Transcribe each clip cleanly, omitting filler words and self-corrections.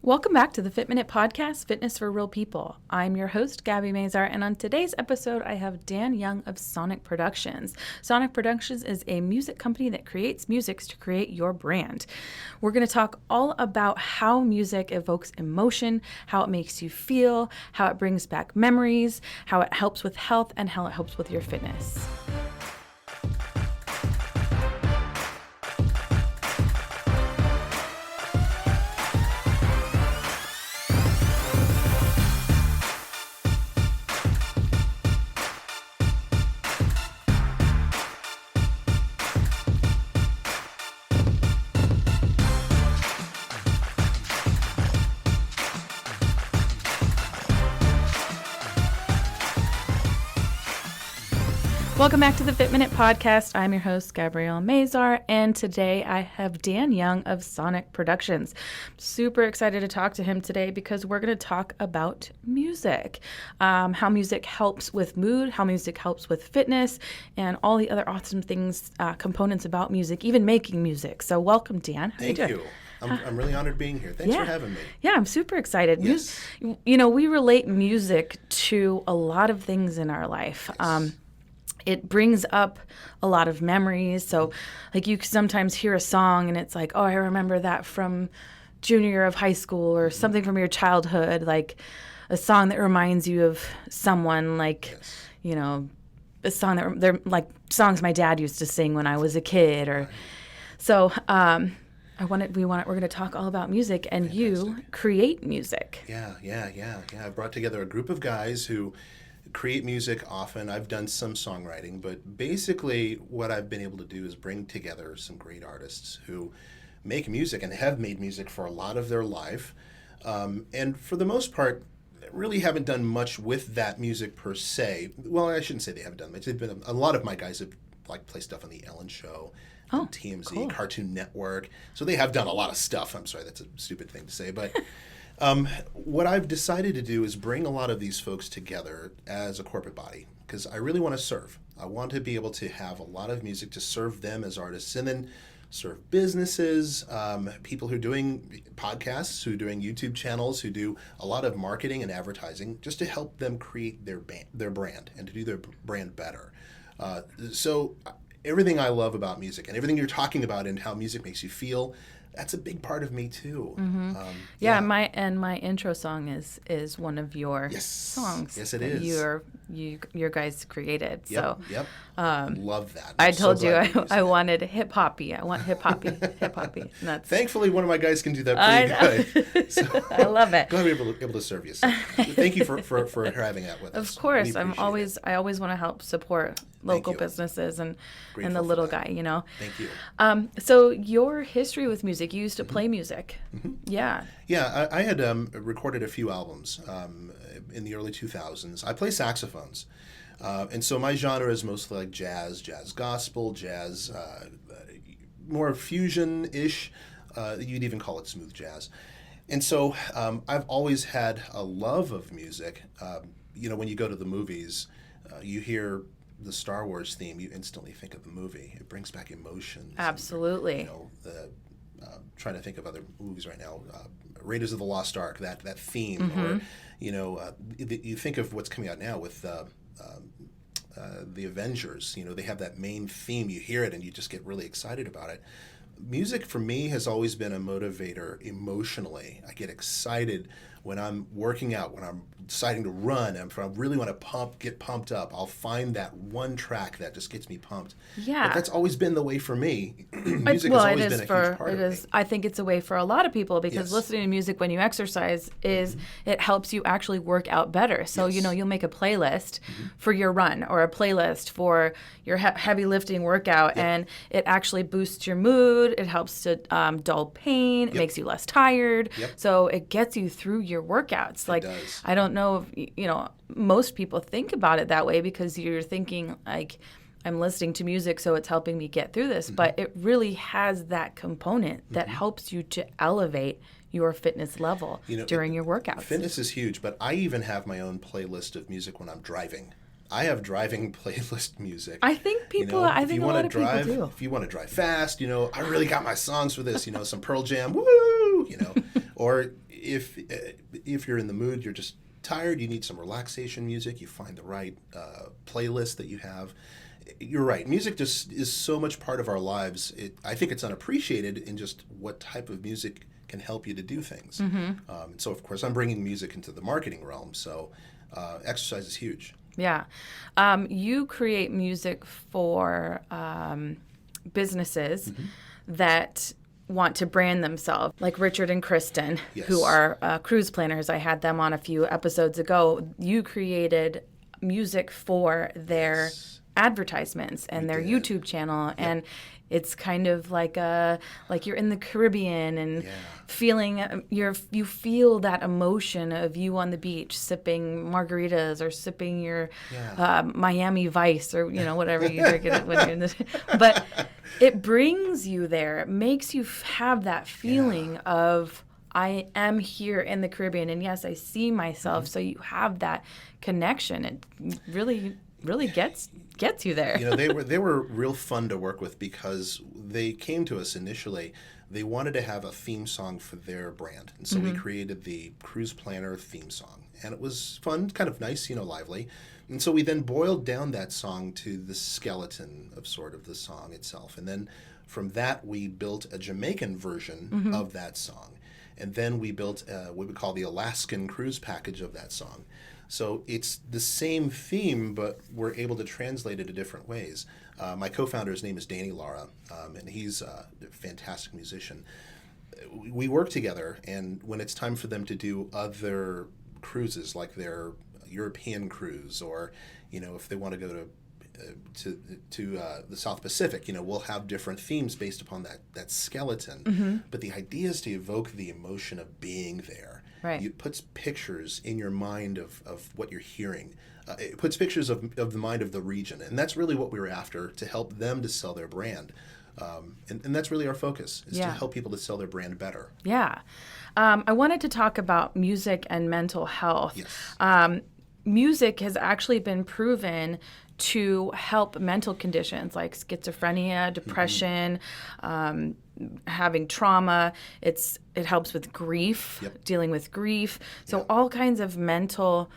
Welcome back to the Fit Minute Podcast, Fitness for Real People. I'm your host, Gabby Mazar, and on today's episode, I have Dan Young of Sonic Productions. Sonic Productions is a music company that creates music to create your brand. We're going to talk all about how music evokes emotion, how it makes you feel, how it brings back memories, how it helps with health, and how it helps with your fitness. Welcome back to the Fit Minute Podcast. I'm your host, Gabrielle Mazar, and today I have Dan Young of Sonic Productions. Super excited to talk to him today because we're going to talk about music, how music helps with mood, how music helps with fitness, and all the other awesome things, components about music, even making music. So welcome, Dan. Thank you. I'm really honored being here. Thanks for having me. Yeah, I'm super excited. Yes. We relate music to a lot of things in our life. Yes. It brings up a lot of memories. So, like, you sometimes hear a song and it's like, oh, I remember that from junior year of high school or something from your childhood, like a song that reminds you of someone, like, a song that they're like songs my dad used to sing when I was a kid. Or so we're going to talk all about music, and Fantastic. You create music. Yeah. I brought together a group of guys who create music often. I've done some songwriting, but basically what I've been able to do is bring together some great artists who make music and have made music for a lot of their life. And for the most part, really haven't done much with that music per se. Well, I shouldn't say they haven't done much. They've been a lot of my guys have played stuff on the Ellen Show, TMZ, cool. Cartoon Network. So they have done a lot of stuff. I'm sorry, that's a stupid thing to say, but what I've decided to do is bring a lot of these folks together as a corporate body because I really want to serve. I want to be able to have a lot of music to serve them as artists and then serve businesses, people who are doing podcasts, who are doing YouTube channels, who do a lot of marketing and advertising just to help them create their brand and to do their brand better. So everything I love about music and everything you're talking about and how music makes you feel, that's a big part of me too. Mm-hmm. My intro song is one of your songs. Yes, it is. Your guys created. Yep. Love that. I told you I wanted hip hoppy. I want hip hoppy. Thankfully, one of my guys can do that pretty good. So, I love it. Glad to be able to serve you. So, thank you for having that with us. Of course, I always want to help support local businesses and the little guy. Thank you. So your history with music, you used to play music. Mm-hmm. Yeah. Yeah, I had recorded a few albums in the early 2000s. I play saxophones. And so my genre is mostly like jazz gospel, jazz, more fusion-ish. You'd even call it smooth jazz. And so I've always had a love of music. When you go to the movies, you hear the Star Wars theme, you instantly think of the movie. It brings back emotions. Absolutely. And, trying to think of other movies right now. Raiders of the Lost Ark, that theme, mm-hmm. or you think of what's coming out now with the Avengers. They have that main theme. You hear it and you just get really excited about it. Music for me has always been a motivator emotionally. I get excited when I'm working out, when I'm deciding to run, and if I really want to get pumped up, I'll find that one track that just gets me pumped. Yeah. But that's always been the way for me. Music has always been a huge part of me. I think it's a way for a lot of people because listening to music when you exercise it helps you actually work out better. So, you'll make a playlist for your run or a playlist for your heavy lifting workout, and it actually boosts your mood. It helps to dull pain. It makes you less tired. So it gets you through your workouts. Like, it does. I don't know if, most people think about it that way because you're thinking like, I'm listening to music, so it's helping me get through this. But it really has that component that helps you to elevate your fitness level during your workouts. Fitness is huge, but I even have my own playlist of music when I'm driving. I have driving playlist music. I think people, I think a lot of people do. If you want to drive fast, I really got my songs for this, some Pearl Jam, woo, or if you're in the mood, you're just tired, you need some relaxation music, you find the right playlist that you have. You're right. Music just is so much part of our lives. I think it's unappreciated in just what type of music can help you to do things. And so, of course, I'm bringing music into the marketing realm. So exercise is huge. Yeah. You create music for businesses that want to brand themselves, like Richard and Kristen, Yes. who are cruise planners. I had them on a few episodes ago. You created music for their Yes. advertisements and their did. YouTube channel, and it's kind of like you're in the Caribbean and Yeah. feeling you feel that emotion of you on the beach sipping margaritas or sipping your Miami Vice or whatever you drink it when you're in the but it brings you there. It makes you have that feeling of I am here in the Caribbean, and yes, I see myself. So you have that connection. It really gets you there. They were real fun to work with because they came to us initially. They wanted to have a theme song for their brand, and so we created the Cruise Planner theme song, and it was fun, kind of nice, lively. And so we then boiled down that song to the skeleton of sort of the song itself, and then from that we built a Jamaican version of that song, and then we built what we call the Alaskan cruise package of that song. So it's the same theme, but we're able to translate it in different ways. My co-founder's name is Danny Lara, and he's a fantastic musician. We work together, and when it's time for them to do other cruises, like their European cruise, or if they want to go to the South Pacific, we'll have different themes based upon that skeleton. But the idea is to evoke the emotion of being there. Right. It puts pictures in your mind of what you're hearing. It puts pictures of the mind of the region. And that's really what we were after, to help them to sell their brand. And that's really our focus, is to help people to sell their brand better. Yeah. I wanted to talk about music and mental health. Yes. Music has actually been proven to help mental conditions like schizophrenia, depression, having trauma. It helps with grief, dealing with grief. So all kinds of mental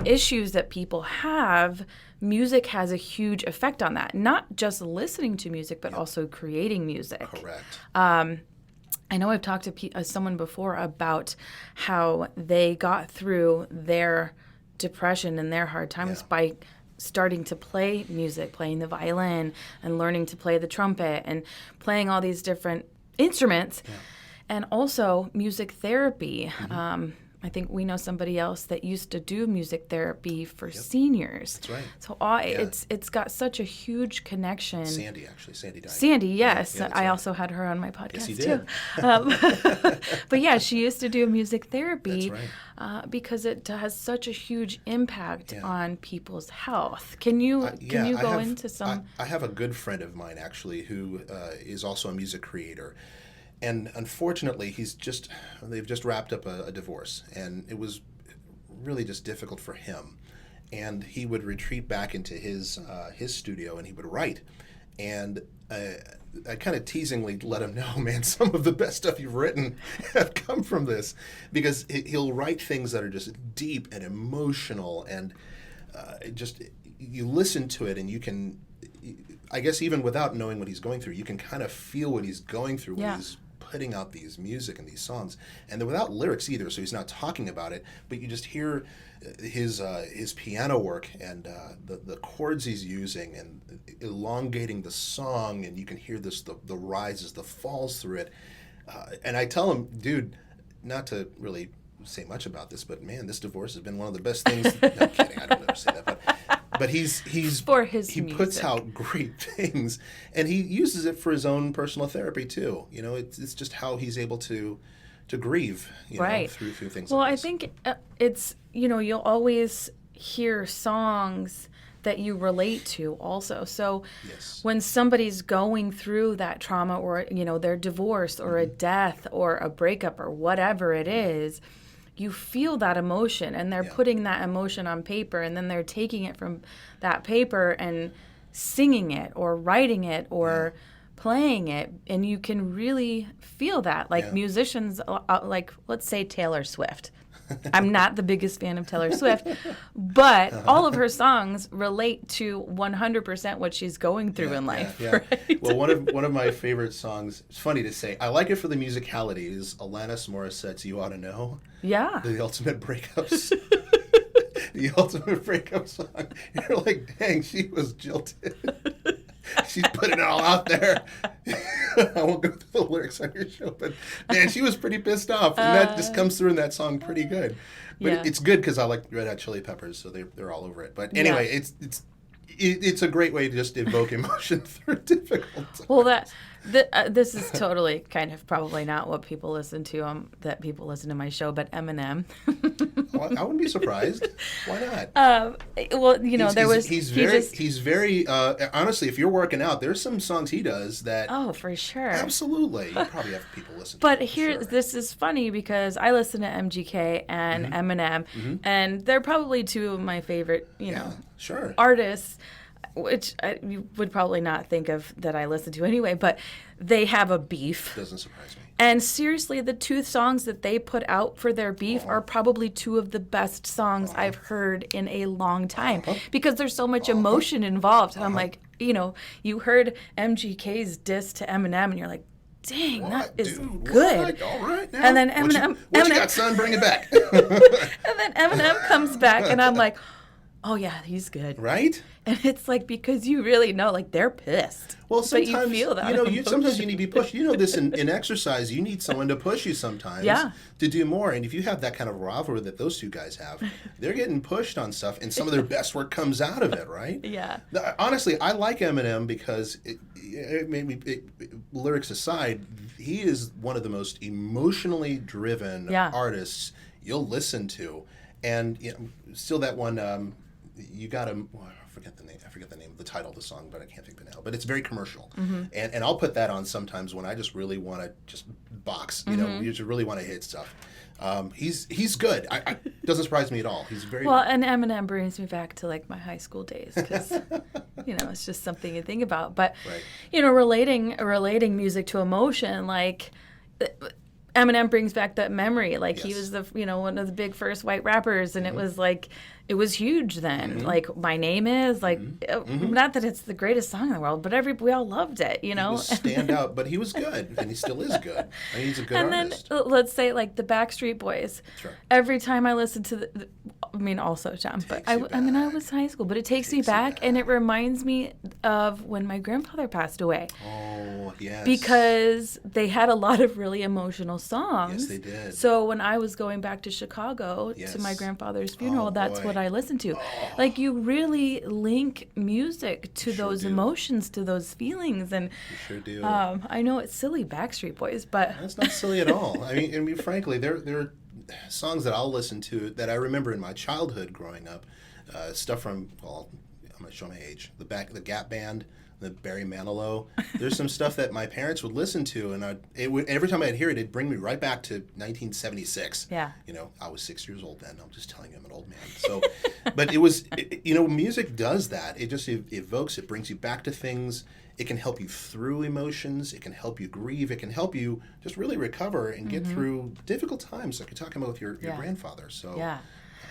issues that people have, music has a huge effect on that. Not just listening to music, but also creating music. Correct. I know I've talked to someone before about how they got through their depression and their hard times by starting to play music, playing the violin and learning to play the trumpet and playing all these different instruments. And also music therapy. I think we know somebody else that used to do music therapy for seniors. That's right. So it's got such a huge connection. Sandy died. Sandy, yes. Yeah, I right. also had her on my podcast, Yes, you too. did. But yeah, she used to do music therapy That's because it has such a huge impact on people's health. Can you go into some? I have a good friend of mine, actually, who is also a music creator. And unfortunately, they've just wrapped up a divorce, and it was really just difficult for him. And he would retreat back into his studio, and he would write. And I kind of teasingly let him know, man, some of the best stuff you've written have come from this, because he'll write things that are just deep and emotional, and you listen to it, and you can, I guess, even without knowing what he's going through, you can kind of feel what he's going through when he's putting out these music and these songs, and they're without lyrics either, so he's not talking about it, but you just hear his piano work and the chords he's using and elongating the song, and you can hear the rises, the falls through it. And I tell him, dude, not to really say much about this, but man, this divorce has been one of the best things. No, I'm kidding, I don't ever say that, but he's for his he music. Puts out great things, and he uses it for his own personal therapy too. It's just how he's able to grieve, through things. Well, like I this. think it's you'll always hear songs that you relate to also. So when somebody's going through that trauma, or their divorce or a death or a breakup or whatever it is, you feel that emotion, and they're putting that emotion on paper, and then they're taking it from that paper and singing it or writing it or playing it, and you can really feel that. Like musicians, like let's say Taylor Swift. I'm not the biggest fan of Taylor Swift, but all of her songs relate to 100% what she's going through in life. Right? Well, one of my favorite songs, it's funny to say, I like it for the musicality, is Alanis Morissette's You Ought to Know. Yeah. The ultimate breakups. The ultimate breakup song. You're like, dang, she was jilted. She's putting it all out there. I won't go through the lyrics on your show, but man, she was pretty pissed off, and that just comes through in that song pretty good. But it's good because I like Red Hot Chili Peppers, so they're all over it. But anyway, it's a great way to just evoke emotion through difficult times. Well, this is totally kind of probably not what people listen to. That people listen to my show, but Eminem. Well, I wouldn't be surprised. Why not? Well, you know, he's very honestly, if you're working out, there's some songs he does that. Oh, for sure. Absolutely, you probably have people listen. But to this is funny because I listen to MGK and Eminem, and they're probably two of my favorite, artists. Which you would probably not think of that I listen to anyway, but they have a beef. Doesn't surprise me. And seriously, the two songs that they put out for their beef are probably two of the best songs I've heard in a long time because there's so much emotion involved. And I'm like, you heard MGK's diss to Eminem, and you're like, dang, that is good. All right, now. And then Eminem, what you got, son? Bring it back. And then Eminem comes back, and I'm like, oh yeah, he's good. Right? And it's like, because you really know, like, they're pissed. Well, sometimes, but you feel that. Sometimes you need to be pushed. This in exercise, you need someone to push you sometimes to do more. And if you have that kind of rivalry that those two guys have, they're getting pushed on stuff, and some of their best work comes out of it, right? Yeah. Honestly, I like Eminem because, lyrics aside, he is one of the most emotionally driven artists you'll listen to. And still that one, you got to... I forget the name of the title of the song, but I can't think of it now. But it's very commercial, and I'll put that on sometimes when I just really want to just box. You just really want to hit stuff. He's good. I doesn't surprise me at all. He's very well. And Eminem brings me back to like my high school days because it's just something you think about. But relating music to emotion, like. Eminem brings back that memory. Like he was the one of the big first white rappers, and it was like it was huge then. Like My Name Is not that it's the greatest song in the world, but we all loved it. He was stand out, but he was good, and he still is good. He's a good artist. And then let's say like the Backstreet Boys. Sure. Every time I listen to also John, but I was high school, but it takes me back, and it reminds me of when my grandfather passed away. Oh yes. Because they had a lot of really emotional songs. Yes, they did. So when I was going back to Chicago to my grandfather's funeral, that's what I listened to. Oh. Like you really link music to those emotions, to those feelings, and you sure do. I know it's silly, Backstreet Boys, but that's not silly at all. I mean, frankly, there are songs that I'll listen to that I remember in my childhood growing up. Stuff from I'm gonna show my age. The Gap Band. The Barry Manilow. There's some stuff that my parents would listen to, and every time I'd hear it, it'd bring me right back to 1976. Yeah. I was 6 years old then. I'm just telling you, I'm an old man. So, but it was, music does that. It just evokes, it brings you back to things. It can help you through emotions. It can help you grieve. It can help you just really recover and get through difficult times, like you're talking about with your grandfather. So, I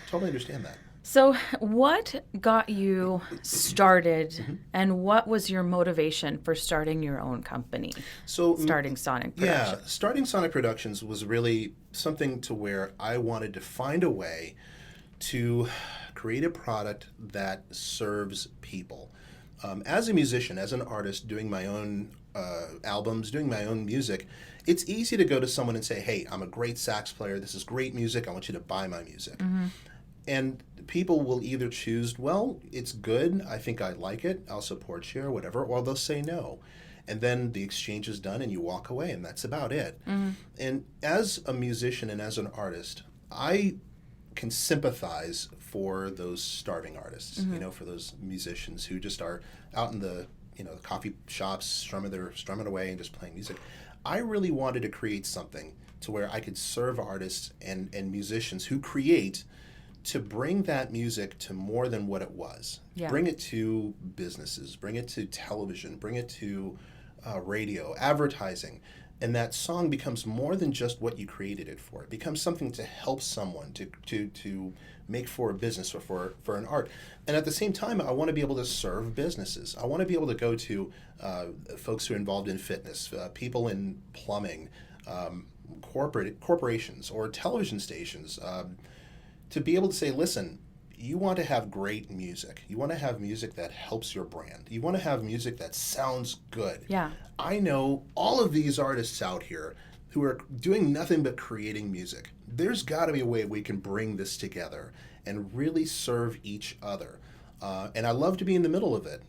totally understand that. So what got you started, and what was your motivation for starting your own company? So starting Sonic Productions. Yeah, starting Sonic Productions was really something to where I wanted to find a way to create a product that serves people. As a musician, as an artist, doing my own albums, doing my own music, it's easy to go to someone and say, hey, I'm a great sax player. This is great music. I want you to buy my music. And people will either choose, well, it's good, I think I like it, I'll support you or whatever, or they'll say no. And then the exchange is done and you walk away, and that's about it. And as a musician and as an artist, I can sympathize for those starving artists, for those musicians who just are out in the coffee shops strumming away and just playing music. I really wanted to create something to where I could serve artists and musicians who create, to bring that music to more than what it was. Yeah. Bring it to businesses, bring it to television, bring it to radio, advertising, and that song becomes more than just what you created it for. It becomes something to help someone, to make for a business or for an art. And at the same time, I want to be able to serve businesses. I want to be able to go to folks who are involved in fitness, people in plumbing, corporations or television stations, to be able to say, listen, you want to have great music. You want to have music that helps your brand. You want to have music that sounds good. Yeah. I know all of these artists out here who are doing nothing but creating music. There's got to be a way we can bring this together and really serve each other. And I love to be in the middle of it.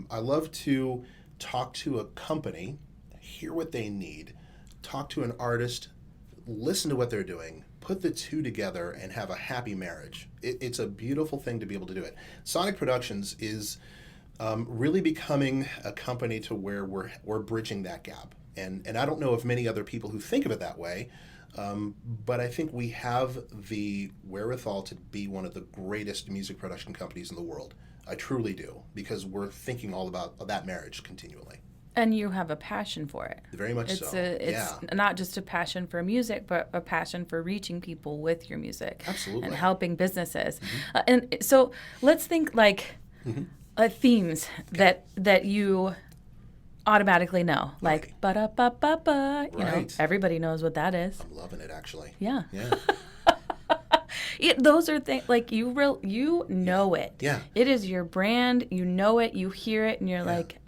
I love to talk to a company, hear what they need, talk to an artist, listen to what they're doing, put the two together, and have a happy marriage. It's a beautiful thing to be able to do it. Sonic Productions is really becoming a company to where we're bridging that gap. And I don't know of many other people who think of it that way, but I think we have the wherewithal to be one of the greatest music production companies in the world. I truly do, because we're thinking all about that marriage continually. And you have a passion for it. Very much so. It's not just a passion for music, but a passion for reaching people with your music. Absolutely. And helping businesses. And so let's think like themes that you automatically know. Like, ba-da-ba-ba-ba. You know, everybody knows what that is. I'm loving it, actually. Yeah. Yeah. Those are things, like, you know it. Yeah. It is your brand. You know it. You hear it, and you're like,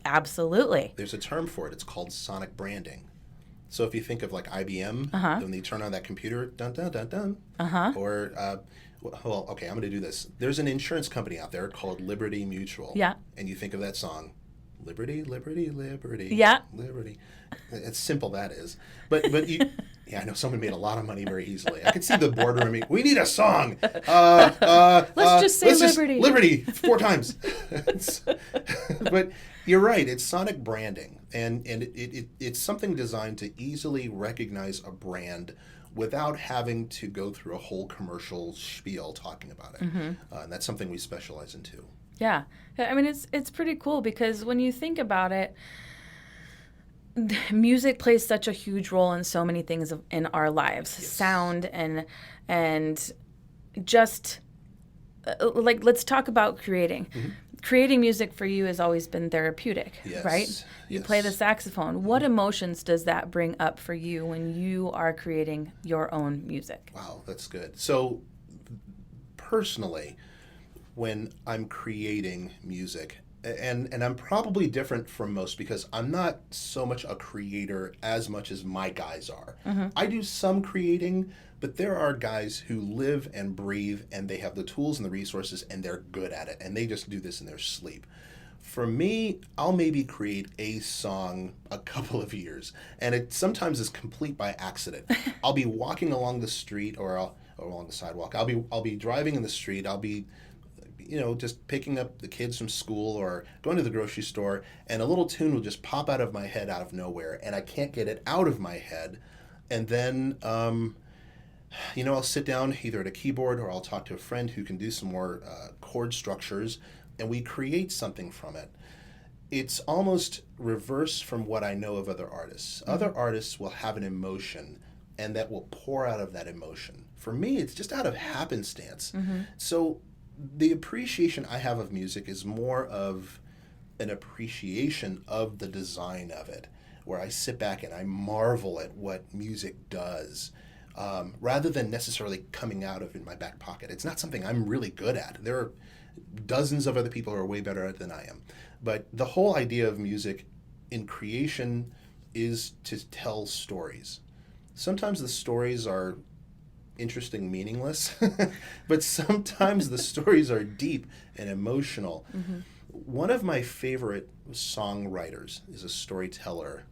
absolutely. There's a term for it. It's called sonic branding. So if you think of like IBM, when they turn on that computer, dun dun dun dun, or well, okay, I'm going to do this. There's an insurance company out there called Liberty Mutual. Yeah. And you think of that song, Liberty, Liberty, Liberty. Yeah. Liberty. It's simple, that is. But you, yeah, I know someone made a lot of money very easily. I could see the boardroom. We need a song. Let's just say Liberty. Liberty 4 times. But you're right. It's sonic branding, and it's something designed to easily recognize a brand without having to go through a whole commercial spiel talking about it. And that's something we specialize in too. Yeah. I mean, it's pretty cool, because when you think about it, music plays such a huge role in so many things in our lives. Yes. Sound and just like, let's talk about creating. Creating music for you has always been therapeutic, right? You play the saxophone. What emotions does that bring up for you when you are creating your own music? Wow, that's good. So personally, when I'm creating music, and I'm probably different from most because I'm not so much a creator as much as my guys are. I do some creating, but there are guys who live and breathe, and they have the tools and the resources, and they're good at it, and they just do this in their sleep. For me, I'll maybe create a song a couple of years, and it sometimes is complete by accident. I'll be walking along the street or along the sidewalk. I'll be driving in the street. I'll be just picking up the kids from school or going to the grocery store, and a little tune will just pop out of my head out of nowhere, and I can't get it out of my head. And then, I'll sit down either at a keyboard or I'll talk to a friend who can do some more chord structures, and we create something from it. It's almost reverse from what I know of other artists. Other artists will have an emotion, and that will pour out of that emotion. For me, it's just out of happenstance. So the appreciation I have of music is more of an appreciation of the design of it, where I sit back and I marvel at what music does, rather than necessarily coming out of it in my back pocket. It's not something I'm really good at. There are dozens of other people who are way better at it than I am. But the whole idea of music in creation is to tell stories. Sometimes the stories are interesting, meaningless, but sometimes the stories are deep and emotional. One of my favorite songwriters is a storyteller,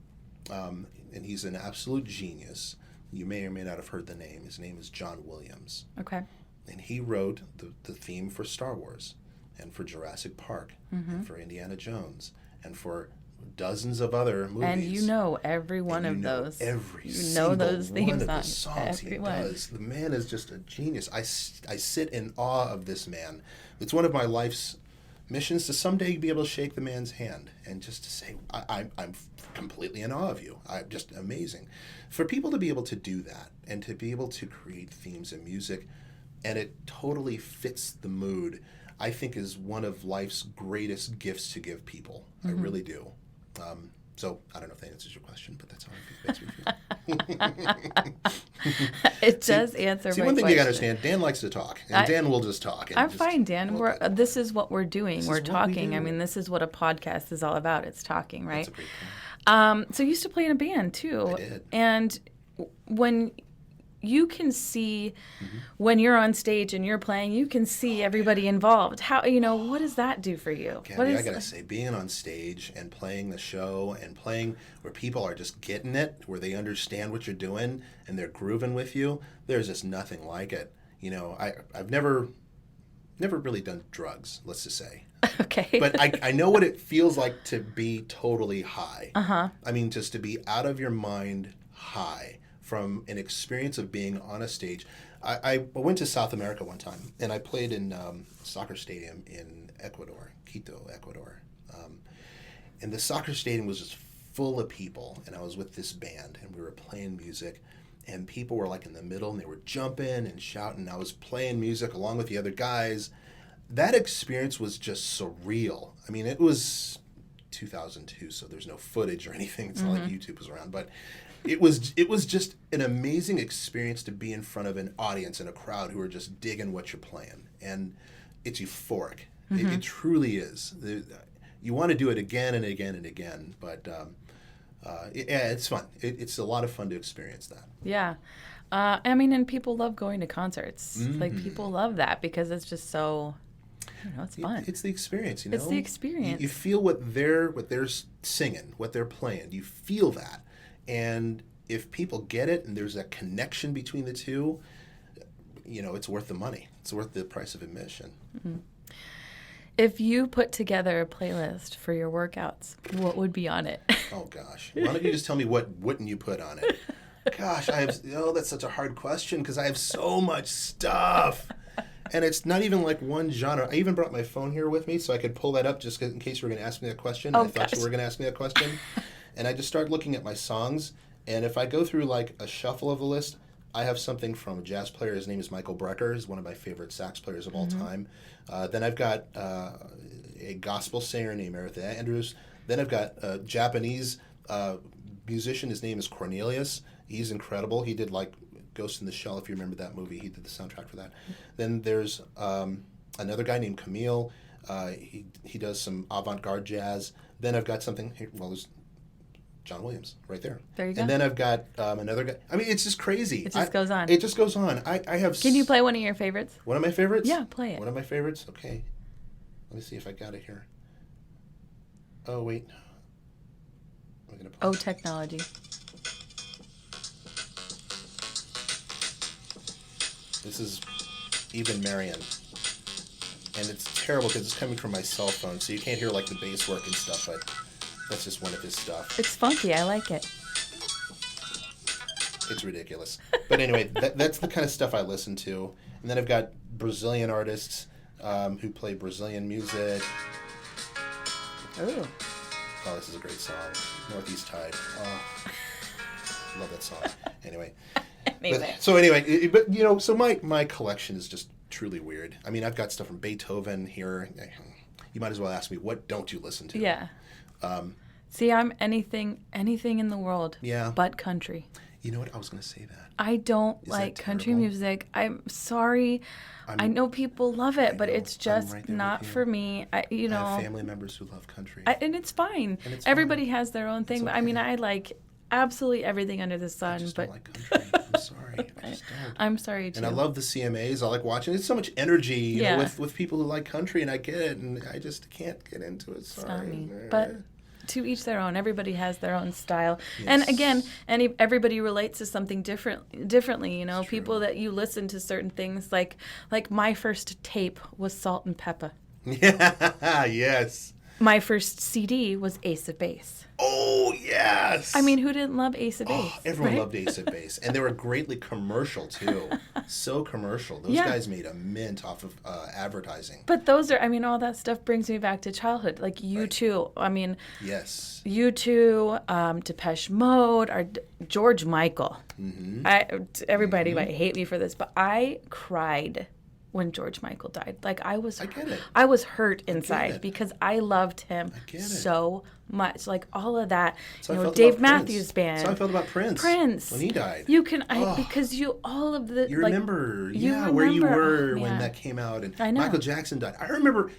and he's an absolute genius. You may or may not have heard the name. His name is John Williams. Okay. And he wrote the theme for Star Wars, and for Jurassic Park, and for Indiana Jones, and for dozens of other movies. And you know every one of those. Every single those theme one of the songs. songs he does. The man is just a genius. I sit in awe of this man. It's one of my life's missions to someday be able to shake the man's hand and just to say, I'm completely in awe of you. I'm just amazing. For people to be able to do that and to be able to create themes and music and it totally fits the mood, I think is one of life's greatest gifts to give people. I really do. So I don't know if that answers your question, but that's how it makes me feel. It does answer See, my one thing question. you gotta understand, Dan likes to talk, and Dan will just talk. And I'm just, fine, Dan. This is what we're doing. We're what we talking. do. I mean, this is what a podcast is all about. It's talking, right? That's a great point. So you used to play in a band too. I did. And when you can see when you're on stage and you're playing, you can see everybody involved. How, what does that do for you? Gabby, I gotta say, being on stage and playing the show and playing where people are just getting it, where they understand what you're doing and they're grooving with you, there's just nothing like it. I've never really done drugs, let's just say. Okay. But I know what it feels like to be totally high. I mean, just to be out of your mind high from an experience of being on a stage. I went to South America one time, and I played in a soccer stadium in Ecuador, Quito, Ecuador. And the soccer stadium was just full of people, and I was with this band, and we were playing music, and people were like in the middle, and they were jumping and shouting. I was playing music along with the other guys. That experience was just surreal. I mean, it was 2002, so there's no footage or anything. It's not like YouTube was around, but it was just an amazing experience to be in front of an audience and a crowd who are just digging what you're playing, and it's euphoric. It truly is. You want to do it again and again and again, but it's fun. It's a lot of fun to experience that. Yeah. I mean, and people love going to concerts. Like, people love that because it's just so, it's fun. It's the experience, It's the experience. You feel what they're singing, what they're playing. You feel that. And if people get it and there's a connection between the two, it's worth the money. It's worth the price of admission. If you put together a playlist for your workouts, what would be on it? Oh, gosh. Why don't you just tell me what wouldn't you put on it? Gosh, that's such a hard question because I have so much stuff. And it's not even like one genre. I even brought my phone here with me so I could pull that up just in case you were going to ask me that question. Oh, I thought you were going to ask me that question. And I just started looking at my songs. And if I go through like a shuffle of the list, I have something from a jazz player. His name is Michael Brecker. He's one of my favorite sax players of all time. Then I've got a gospel singer named Martha Andrews. Then I've got a Japanese musician. His name is Cornelius. He's incredible. He did like Ghost in the Shell, if you remember that movie. He did the soundtrack for that. Then there's another guy named Camille. He does some avant-garde jazz. Then I've got something here. Well, there's John Williams right there. There you go. And then I've got another guy. I mean, it's just crazy. It just goes on. It just goes on. I have. Can you play one of your favorites? One of my favorites? Yeah, play it. One of my favorites? Okay. Let me see if I got it here. Oh, wait. I'm gonna Oh, technology. This is Even Marion. And it's terrible because it's coming from my cell phone, so you can't hear like the bass work and stuff, but that's just one of his stuff. It's funky. I like it. It's ridiculous. But anyway, that's the kind of stuff I listen to. And then I've got Brazilian artists who play Brazilian music. Ooh. Oh, this is a great song. Northeast Tide. Oh, love that song. Anyway. So my collection is just truly weird. I mean, I've got stuff from Beethoven here. You might as well ask me, what don't you listen to? Yeah. See, I'm anything in the world. Yeah. But country. You know what? I was going to say that. I don't Is like that country terrible? music. I'm sorry. I know people love it, but know. it's I'm just right there not with you. for me. I have family members who love country. and it's fine. And it's Everybody fine. has their own thing. It's But I mean, okay. I like absolutely everything under the sun. I just but don't like country. I'm sorry. I just don't. I'm sorry too. And I love the CMAs. I like watching. It's so much energy Yeah. with people who like country, and I get it, and I just can't get into it. Sorry. It's not me. But to each their own. Everybody has their own style. Yes. And again, everybody relates to something differently. People that you listen to certain things like my first tape was Salt and Pepper. Yeah. Yes. My first CD was Ace of Base. Oh, yes. I mean, who didn't love Ace of Base? Everyone right? loved Ace of Base. And they were greatly commercial, too. So commercial. Those Yeah. guys made a mint off of advertising. But those are, I mean, all that stuff brings me back to childhood. Like U2. I mean, Yes. U2, Depeche Mode, or George Michael. Everybody might hate me for this, but I cried when George Michael died. Like I get it. I was hurt it. inside because I loved him get it. so much. Like all of that, So you I know, felt Dave about Prince. Matthews Band. That's how I felt about Prince. When he died. You can, because all of the, You like, remember, you where you remember. were Oh, when yeah. that came out, and I know. Michael Jackson died. I remember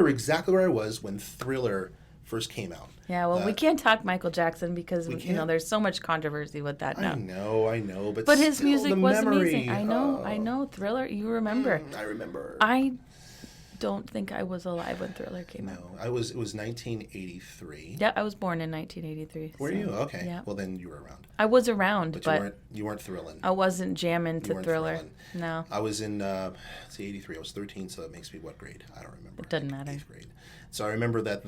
exactly where I was when Thriller first came out. Yeah, well, we can't talk Michael Jackson because, We you know, can't? there's so much controversy with that now. I know, But his still, music the was memory. amazing. I know. Thriller, you remember. I remember. I don't think I was alive when Thriller came out. No, it was 1983. Yeah, I was born in 1983. Were so, you? Okay. Yeah. Well, then you were around. I was around, But but you weren't thrilling. I wasn't jamming to weren't Thriller. thrilling. No. I was in, let's see, 83. I was 13, so that makes me what grade? I don't remember. It doesn't matter. 8th grade. So I remember that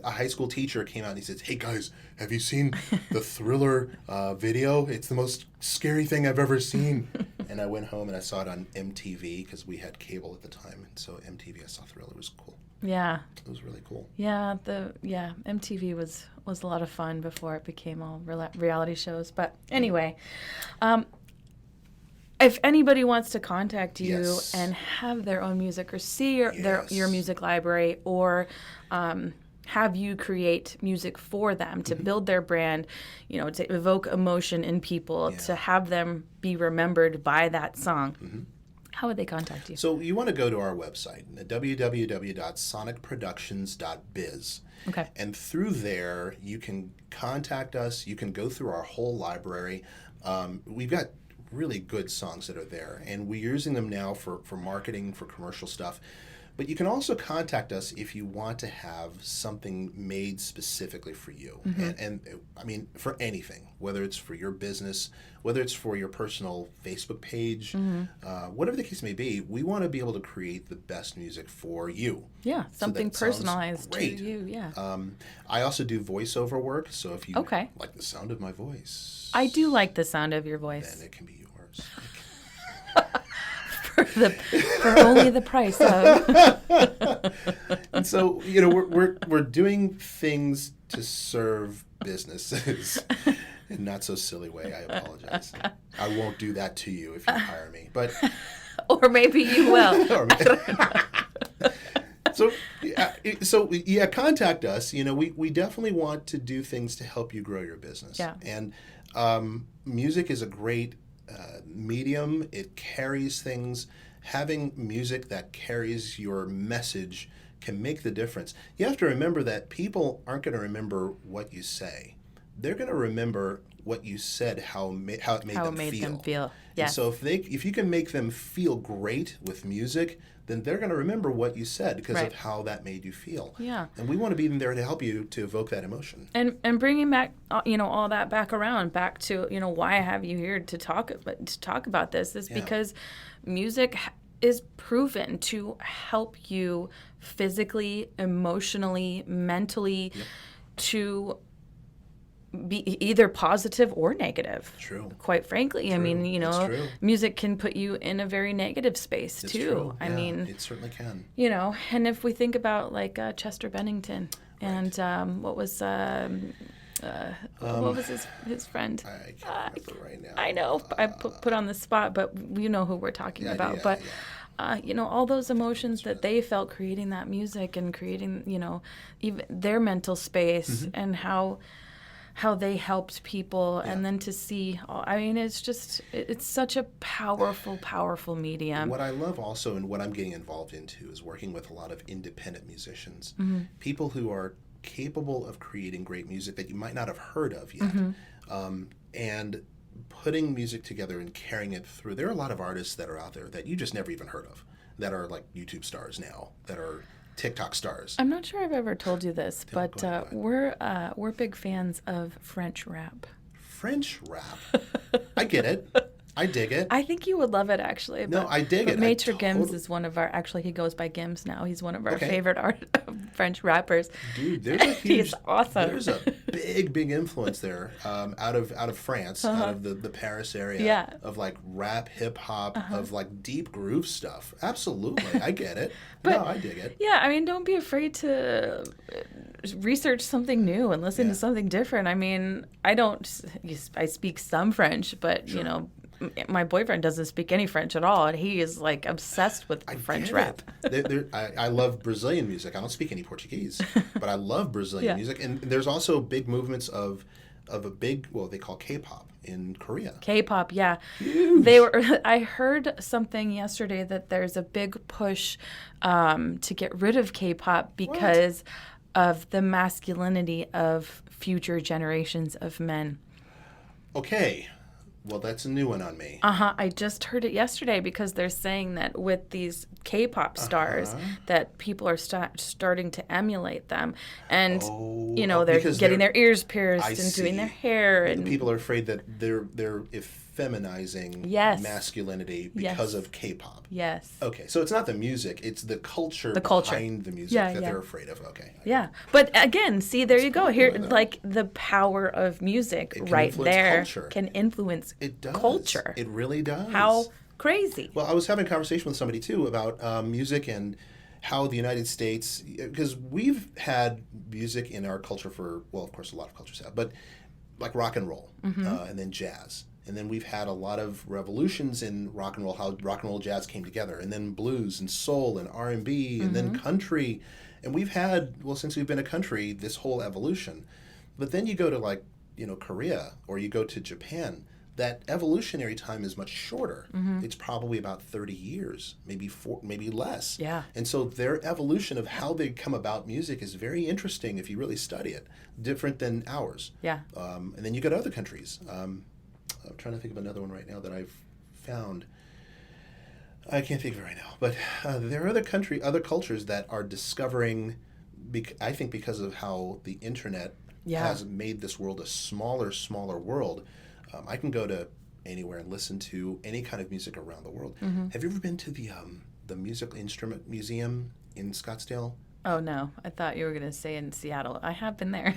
a high school teacher came out and he says, "Hey guys, have you seen the Thriller video? It's the most scary thing I've ever seen." And I went home and I saw it on MTV because we had cable at the time. And so MTV, I saw Thriller. It was cool. Yeah. It was really cool. Yeah, MTV was a lot of fun before it became all reality shows. But anyway, if anybody wants to contact you Yes. and have their own music or see your Yes. music library or have you create music for them to build their brand, you know, to evoke emotion in people, to have them be remembered by that song, how would they contact you? So you want to go to our website, www.sonicproductions.biz. Okay. And through there, you can contact us. You can go through our whole library. We've got really good songs that are there, and we're using them now for marketing, for commercial stuff. But you can also contact us if you want to have something made specifically for you. And I mean, for anything, whether it's for your business, whether it's for your personal Facebook page, whatever the case may be, we want to be able to create the best music for you. Yeah, So something that sounds personalized to great. you. Yeah. I also do voiceover work, so if you Okay. like the sound of my voice, I do like the sound of your then voice it can be yours. for only the price of. And so, you know, we're doing things to serve businesses in not so silly way. I apologize. I won't do that to you if you hire me. But Or maybe you will. so contact us. You know, we definitely want to do things to help you grow your business. Yeah. And music is a great medium. It carries things. Having music that carries your message can make the difference. You have to remember that people aren't going to remember what you say. They're going to remember what you said, how it made How them it made feel. them feel. And Yes. so if you can make them feel great with music, then they're going to remember what you said because Right. of how that made you feel. Yeah. And we want to be there to help you to evoke that emotion. And bringing back, you know, all that back to, you know, why I have you here to talk about this is because music is proven to help you physically, emotionally, mentally, to be either positive or negative. True. Quite frankly, I mean, you It's know, true. music can put you in a very negative space It's too. true. I Yeah, mean, it certainly can. you know, and if we think about like Chester Bennington and what was his friend? I can't remember right now. I know I put on the spot, but you know who we're talking about. yeah, but yeah. you know, all those emotions that they felt creating that music and creating, you know, even their mental space Mm-hmm. and how they helped people, and then to see, I mean, it's just, it's such a powerful medium. What I love also and what I'm getting involved into is working with a lot of independent musicians, Mm-hmm. people who are capable of creating great music that you might not have heard of yet, and putting music together and carrying it through. There are a lot of artists that are out there that you just never even heard of, that are like YouTube stars now, that are TikTok stars. I'm not sure I've ever told you this, but go ahead. we're big fans of French rap. French rap. I get it. I dig it. I think you would love it, actually. No, I dig it. Maitre Gims is one of our, actually, he goes by Gims now. He's one of our favorite French rappers. Dude, there's a huge, he's awesome. There's a big influence there out of France, out of the Paris area of like rap, hip hop, of like deep groove stuff. Absolutely. I get it. No, I dig it. Yeah, I mean, don't be afraid to research something new and listen to something different. I mean, I speak some French, but you know, my boyfriend doesn't speak any French at all, and he is like obsessed with French rap. I love Brazilian music. I don't speak any Portuguese, but I love Brazilian music. And there's also big movements of a big, well, they call K-pop in Korea. K-pop, yeah. Huge. I heard something yesterday that there's a big push to get rid of K-pop because of the masculinity of future generations of men. Okay. Well, that's a new one on me. I just heard it yesterday because they're saying that with these K-pop stars that people are starting to emulate them. And, you know, they're getting their ears pierced and doing their hair. And people are afraid that they're effeminizing masculinity because of K-pop. Yes. Okay, so it's not the music, it's the culture behind the music that they're afraid of. Okay. Yeah. But again, see, there you go. Here, like the power of music right there can influence culture. It really does. How crazy. Well, I was having a conversation with somebody too about music and how the United States, because we've had music in our culture for, well, of course, a lot of cultures have, but like rock and roll and then jazz. And then we've had a lot of revolutions in rock and roll, how rock and roll jazz came together, and then blues and soul and R&B and then country. And we've had, well, since we've been a country, this whole evolution. But then you go to like, you know, Korea or you go to Japan, that evolutionary time is much shorter. It's probably about 30 years, maybe less. Yeah. And so their evolution of how they come about music is very interesting if you really study it, different than ours. Yeah. And then you go to other countries. I'm trying to think of another one right now that I've found. I can't think of it right now. But there are other cultures that are discovering, I think because of how the internet has made this world a smaller world. I can go to anywhere and listen to any kind of music around the world. Have you ever been to the Musical Instrument Museum in Scottsdale? Oh, no. I thought you were going to say in Seattle. I have been there.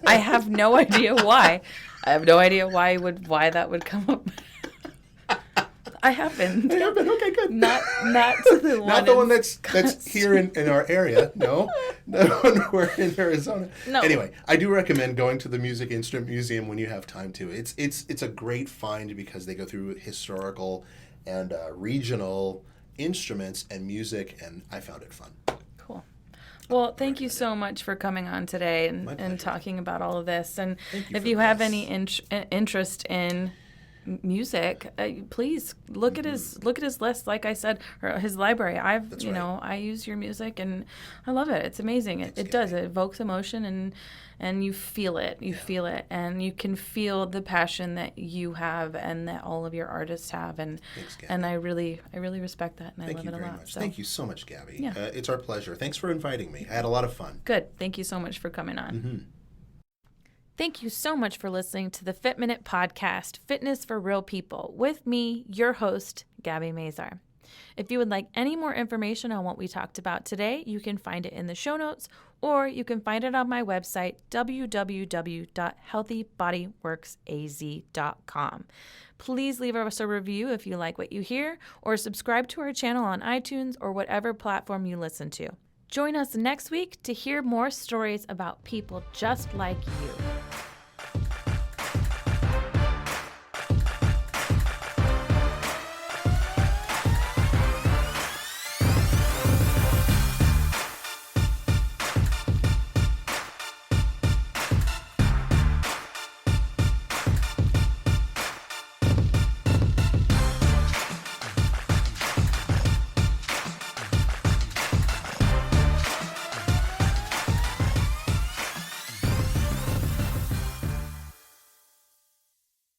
I have no idea why. I have no idea why that would come up. I have been. Okay, good. Not to the one. Not the one that's here in our area. No, the one we're in Arizona. No. Anyway, I do recommend going to the Music Instrument Museum when you have time to. It's a great find because they go through historical and regional instruments and music, and I found it fun. Cool. Well, thank you so much for coming on today and talking about all of this. And if you have any interest in music, please look at his list. Like I said, or his library. I use your music and I love it. It's amazing. It does. It evokes emotion and you feel it. You feel it, and you can feel the passion that you have and that all of your artists have. And Thanks, Gabby. And I really respect that, and I love it a lot. Much. So. Thank you so much, Gabby. Yeah. It's our pleasure. Thanks for inviting me. I had a lot of fun. Good. Thank you so much for coming on. Thank you so much for listening to the Fit Minute Podcast, Fitness for Real People, with me, your host, Gabby Mazar. If you would like any more information on what we talked about today, you can find it in the show notes, or you can find it on my website, www.healthybodyworksaz.com. Please leave us a review if you like what you hear, or subscribe to our channel on iTunes or whatever platform you listen to. Join us next week to hear more stories about people just like you.